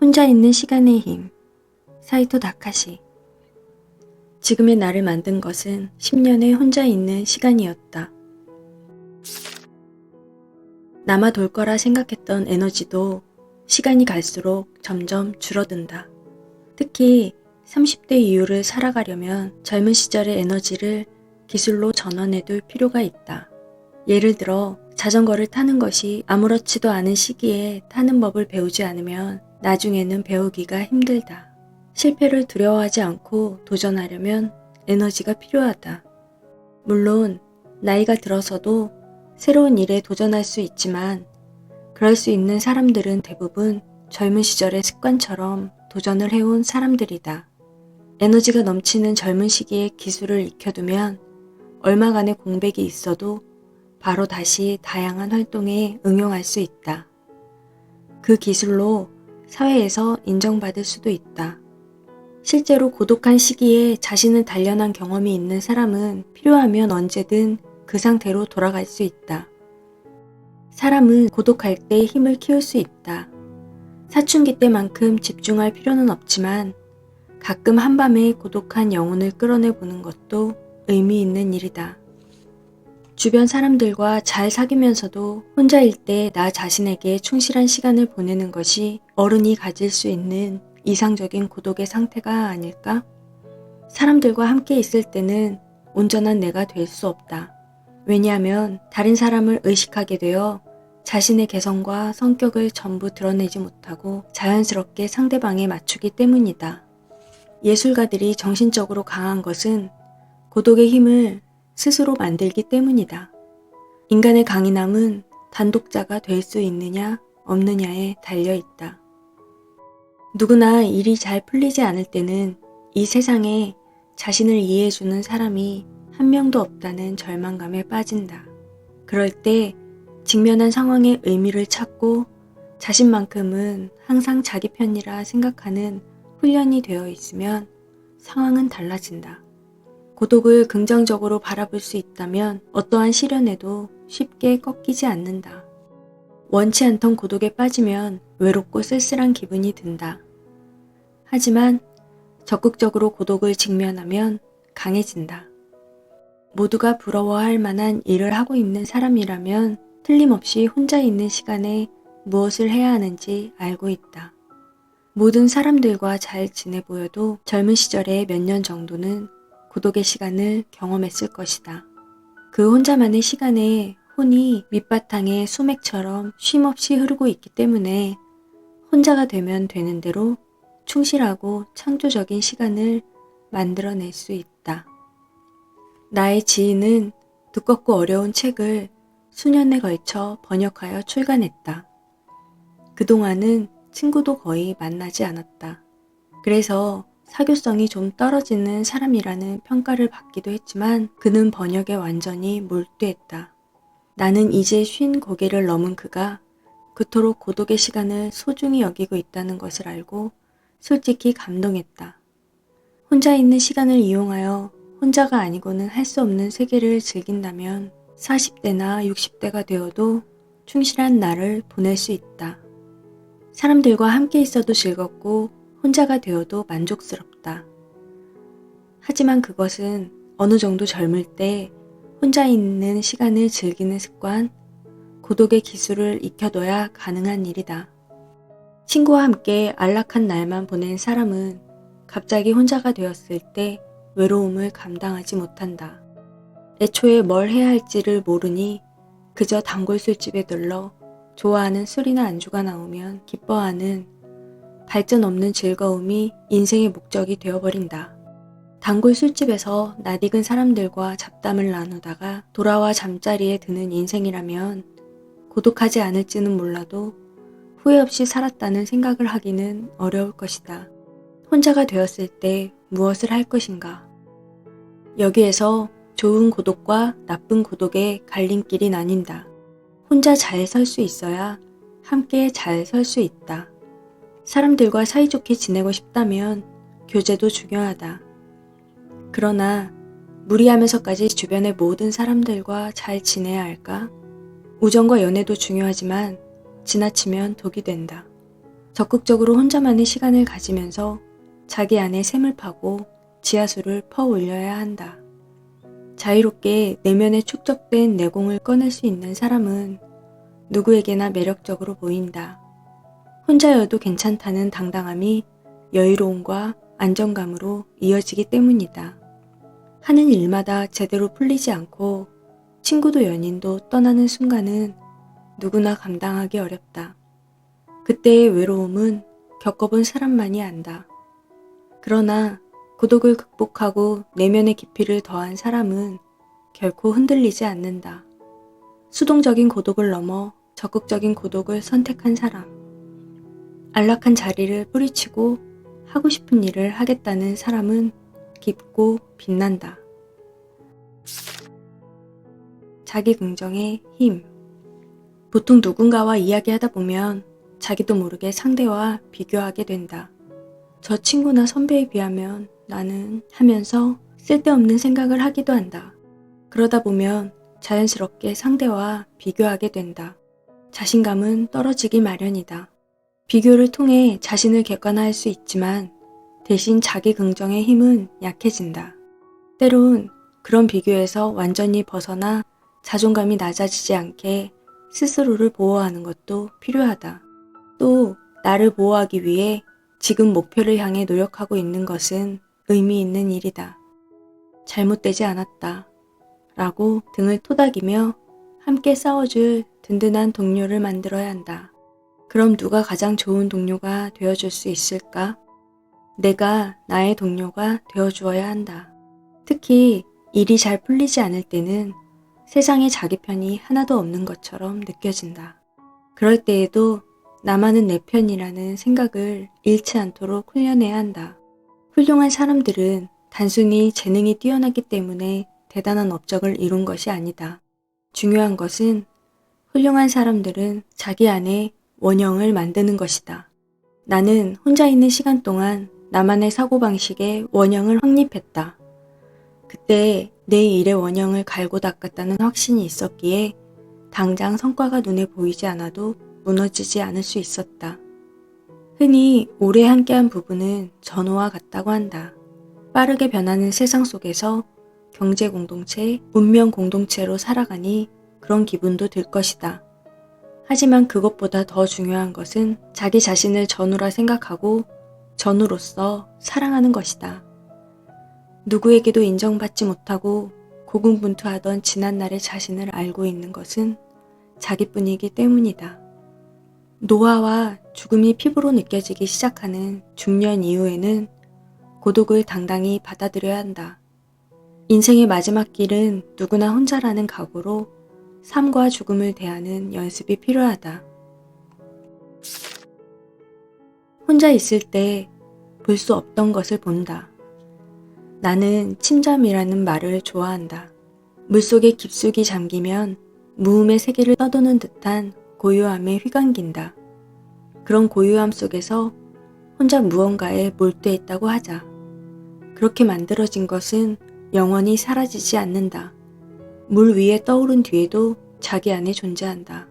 혼자 있는 시간의 힘, 사이토 다카시. 지금의 나를 만든 것은 10년의 혼자 있는 시간이었다. 남아 돌 거라 생각했던 에너지도 시간이 갈수록 점점 줄어든다. 특히 30대 이후를 살아가려면 젊은 시절의 에너지를 기술로 전환해둘 필요가 있다. 예를 들어 자전거를 타는 것이 아무렇지도 않은 시기에 타는 법을 배우지 않으면 나중에는 배우기가 힘들다. 실패를 두려워하지 않고 도전하려면 에너지가 필요하다. 물론 나이가 들어서도 새로운 일에 도전할 수 있지만 그럴 수 있는 사람들은 대부분 젊은 시절의 습관처럼 도전을 해온 사람들이다. 에너지가 넘치는 젊은 시기에 기술을 익혀두면 얼마간의 공백이 있어도 바로 다시 다양한 활동에 응용할 수 있다. 그 기술로 사회에서 인정받을 수도 있다. 실제로 고독한 시기에 자신을 단련한 경험이 있는 사람은 필요하면 언제든 그 상태로 돌아갈 수 있다. 사람은 고독할 때 힘을 키울 수 있다. 사춘기 때만큼 집중할 필요는 없지만 가끔 한밤에 고독한 영혼을 끌어내보는 것도 의미 있는 일이다. 주변 사람들과 잘 사귀면서도 혼자일 때 나 자신에게 충실한 시간을 보내는 것이 어른이 가질 수 있는 이상적인 고독의 상태가 아닐까? 사람들과 함께 있을 때는 온전한 내가 될 수 없다. 왜냐하면 다른 사람을 의식하게 되어 자신의 개성과 성격을 전부 드러내지 못하고 자연스럽게 상대방에 맞추기 때문이다. 예술가들이 정신적으로 강한 것은 고독의 힘을 스스로 만들기 때문이다. 인간의 강인함은 단독자가 될 수 있느냐 없느냐에 달려있다. 누구나 일이 잘 풀리지 않을 때는 이 세상에 자신을 이해해주는 사람이 한 명도 없다는 절망감에 빠진다. 그럴 때 직면한 상황의 의미를 찾고 자신만큼은 항상 자기 편이라 생각하는 훈련이 되어 있으면 상황은 달라진다. 고독을 긍정적으로 바라볼 수 있다면 어떠한 시련에도 쉽게 꺾이지 않는다. 원치 않던 고독에 빠지면 외롭고 쓸쓸한 기분이 든다. 하지만 적극적으로 고독을 직면하면 강해진다. 모두가 부러워할 만한 일을 하고 있는 사람이라면 틀림없이 혼자 있는 시간에 무엇을 해야 하는지 알고 있다. 모든 사람들과 잘 지내 보여도 젊은 시절에 몇 년 정도는 고독의 시간을 경험했을 것이다. 그 혼자만의 시간에 혼이 밑바탕에 수맥처럼 쉼없이 흐르고 있기 때문에 혼자가 되면 되는 대로 충실하고 창조적인 시간을 만들어낼 수 있다. 나의 지인은 두껍고 어려운 책을 수년에 걸쳐 번역하여 출간했다. 그동안은 친구도 거의 만나지 않았다. 그래서 사교성이 좀 떨어지는 사람이라는 평가를 받기도 했지만 그는 번역에 완전히 몰두했다. 나는 이제 50고개를 넘은 그가 그토록 고독의 시간을 소중히 여기고 있다는 것을 알고 솔직히 감동했다. 혼자 있는 시간을 이용하여 혼자가 아니고는 할 수 없는 세계를 즐긴다면 40대나 60대가 되어도 충실한 나를 보낼 수 있다. 사람들과 함께 있어도 즐겁고 혼자가 되어도 만족스럽다. 하지만 그것은 어느 정도 젊을 때 혼자 있는 시간을 즐기는 습관, 고독의 기술을 익혀둬야 가능한 일이다. 친구와 함께 안락한 날만 보낸 사람은 갑자기 혼자가 되었을 때 외로움을 감당하지 못한다. 애초에 뭘 해야 할지를 모르니 그저 단골 술집에 들러 좋아하는 술이나 안주가 나오면 기뻐하는 발전 없는 즐거움이 인생의 목적이 되어버린다. 단골 술집에서 낯익은 사람들과 잡담을 나누다가 돌아와 잠자리에 드는 인생이라면 고독하지 않을지는 몰라도 후회 없이 살았다는 생각을 하기는 어려울 것이다. 혼자가 되었을 때 무엇을 할 것인가? 여기에서 좋은 고독과 나쁜 고독의 갈림길이 나뉜다. 혼자 잘 설 수 있어야 함께 잘 설 수 있다. 사람들과 사이좋게 지내고 싶다면 교제도 중요하다. 그러나 무리하면서까지 주변의 모든 사람들과 잘 지내야 할까? 우정과 연애도 중요하지만 지나치면 독이 된다. 적극적으로 혼자만의 시간을 가지면서 자기 안에 샘을 파고 지하수를 퍼 올려야 한다. 자유롭게 내면에 축적된 내공을 꺼낼 수 있는 사람은 누구에게나 매력적으로 보인다. 혼자여도 괜찮다는 당당함이 여유로움과 안정감으로 이어지기 때문이다. 하는 일마다 제대로 풀리지 않고 친구도 연인도 떠나는 순간은 누구나 감당하기 어렵다. 그때의 외로움은 겪어본 사람만이 안다. 그러나 고독을 극복하고 내면의 깊이를 더한 사람은 결코 흔들리지 않는다. 수동적인 고독을 넘어 적극적인 고독을 선택한 사람. 안락한 자리를 뿌리치고 하고 싶은 일을 하겠다는 사람은 깊고 빛난다. 자기 긍정의 힘. 보통 누군가와 이야기하다 보면 자기도 모르게 상대와 비교하게 된다. 저 친구나 선배에 비하면 나는 하면서 쓸데없는 생각을 하기도 한다. 그러다 보면 자연스럽게 상대와 비교하게 된다. 자신감은 떨어지기 마련이다. 비교를 통해 자신을 객관화할 수 있지만 대신 자기 긍정의 힘은 약해진다. 때론 그런 비교에서 완전히 벗어나 자존감이 낮아지지 않게 스스로를 보호하는 것도 필요하다. 또 나를 보호하기 위해 지금 목표를 향해 노력하고 있는 것은 의미 있는 일이다. 잘못되지 않았다. 라고 등을 토닥이며 함께 싸워줄 든든한 동료를 만들어야 한다. 그럼 누가 가장 좋은 동료가 되어줄 수 있을까? 내가 나의 동료가 되어주어야 한다. 특히 일이 잘 풀리지 않을 때는 세상에 자기 편이 하나도 없는 것처럼 느껴진다. 그럴 때에도 나만은 내 편이라는 생각을 잃지 않도록 훈련해야 한다. 훌륭한 사람들은 단순히 재능이 뛰어나기 때문에 대단한 업적을 이룬 것이 아니다. 중요한 것은 훌륭한 사람들은 자기 안에 원형을 만드는 것이다. 나는 혼자 있는 시간 동안 나만의 사고방식에 원형을 확립했다. 그때 내 일의 원형을 갈고 닦았다는 확신이 있었기에 당장 성과가 눈에 보이지 않아도 무너지지 않을 수 있었다. 흔히 오래 함께한 부부는 전우와 같다고 한다. 빠르게 변하는 세상 속에서 경제 공동체, 운명 공동체로 살아가니 그런 기분도 들 것이다. 하지만 그것보다 더 중요한 것은 자기 자신을 전우라 생각하고 전우로서 사랑하는 것이다. 누구에게도 인정받지 못하고 고군분투하던 지난날의 자신을 알고 있는 것은 자기뿐이기 때문이다. 노화와 죽음이 피부로 느껴지기 시작하는 중년 이후에는 고독을 당당히 받아들여야 한다. 인생의 마지막 길은 누구나 혼자라는 각오로 삶과 죽음을 대하는 연습이 필요하다. 혼자 있을 때 볼 수 없던 것을 본다. 나는 침잠이라는 말을 좋아한다. 물속에 깊숙이 잠기면 무음의 세계를 떠도는 듯한 고요함에 휘감긴다. 그런 고요함 속에서 혼자 무언가에 몰두해 있다고 하자. 그렇게 만들어진 것은 영원히 사라지지 않는다. 물 위에 떠오른 뒤에도 자기 안에 존재한다.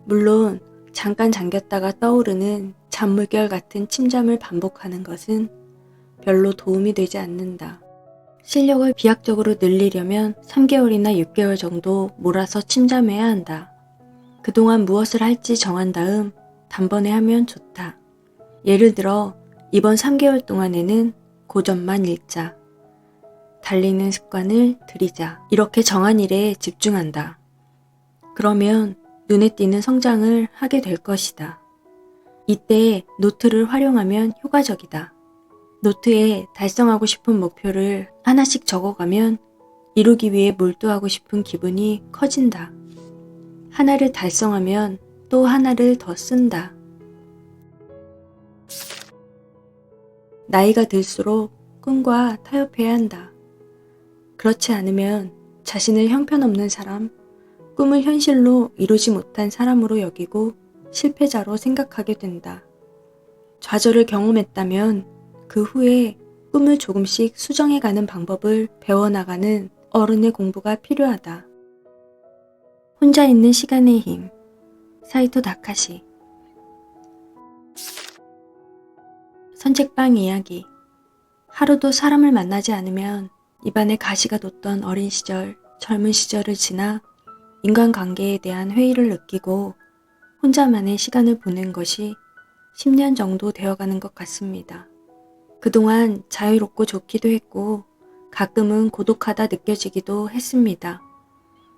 물론 잠깐 잠겼다가 떠오르는 잔물결 같은 침잠을 반복하는 것은 별로 도움이 되지 않는다. 실력을 비약적으로 늘리려면 3개월이나 6개월 정도 몰아서 침잠해야 한다. 그동안 무엇을 할지 정한 다음 단번에 하면 좋다. 예를 들어 이번 3개월 동안에는 고전만 읽자. 달리는 습관을 들이자. 이렇게 정한 일에 집중한다. 그러면 눈에 띄는 성장을 하게 될 것이다. 이때 노트를 활용하면 효과적이다. 노트에 달성하고 싶은 목표를 하나씩 적어가면 이루기 위해 몰두하고 싶은 기분이 커진다. 하나를 달성하면 또 하나를 더 쓴다. 나이가 들수록 꿈과 타협해야 한다. 그렇지 않으면 자신을 형편없는 사람, 꿈을 현실로 이루지 못한 사람으로 여기고 실패자로 생각하게 된다. 좌절을 경험했다면 그 후에 꿈을 조금씩 수정해가는 방법을 배워나가는 어른의 공부가 필요하다. 혼자 있는 시간의 힘, 사이토 다카시. 산책방 이야기. 하루도 사람을 만나지 않으면 입안에 가시가 돋던 어린 시절, 젊은 시절을 지나 인간관계에 대한 회의를 느끼고 혼자만의 시간을 보낸 것이 10년 정도 되어가는 것 같습니다. 그동안 자유롭고 좋기도 했고 가끔은 고독하다 느껴지기도 했습니다.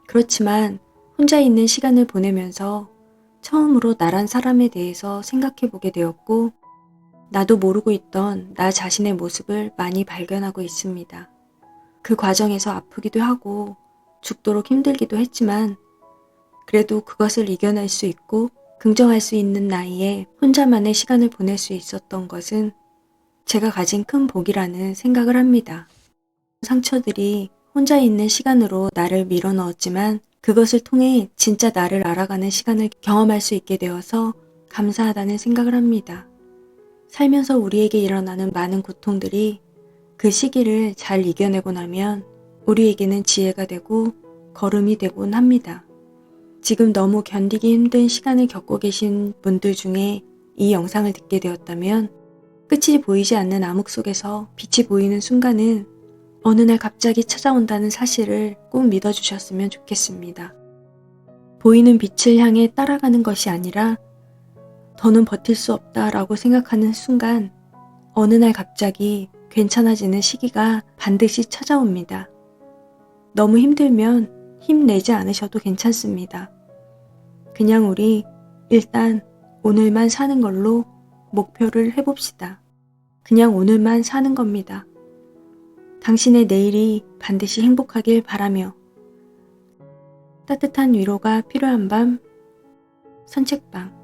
그렇지만 혼자 있는 시간을 보내면서 처음으로 나란 사람에 대해서 생각해 보게 되었고 나도 모르고 있던 나 자신의 모습을 많이 발견하고 있습니다. 그 과정에서 아프기도 하고 죽도록 힘들기도 했지만 그래도 그것을 이겨낼 수 있고 긍정할 수 있는 나이에 혼자만의 시간을 보낼 수 있었던 것은 제가 가진 큰 복이라는 생각을 합니다. 상처들이 혼자 있는 시간으로 나를 밀어넣었지만 그것을 통해 진짜 나를 알아가는 시간을 경험할 수 있게 되어서 감사하다는 생각을 합니다. 살면서 우리에게 일어나는 많은 고통들이 그 시기를 잘 이겨내고 나면 우리에게는 지혜가 되고 걸음이 되곤 합니다. 지금 너무 견디기 힘든 시간을 겪고 계신 분들 중에 이 영상을 듣게 되었다면 끝이 보이지 않는 암흑 속에서 빛이 보이는 순간은 어느 날 갑자기 찾아온다는 사실을 꼭 믿어주셨으면 좋겠습니다. 보이는 빛을 향해 따라가는 것이 아니라 더는 버틸 수 없다라고 생각하는 순간 어느 날 갑자기 괜찮아지는 시기가 반드시 찾아옵니다. 너무 힘들면 힘내지 않으셔도 괜찮습니다. 그냥 우리 일단 오늘만 사는 걸로 목표를 해봅시다. 그냥 오늘만 사는 겁니다. 당신의 내일이 반드시 행복하길 바라며 따뜻한 위로가 필요한 밤 산책방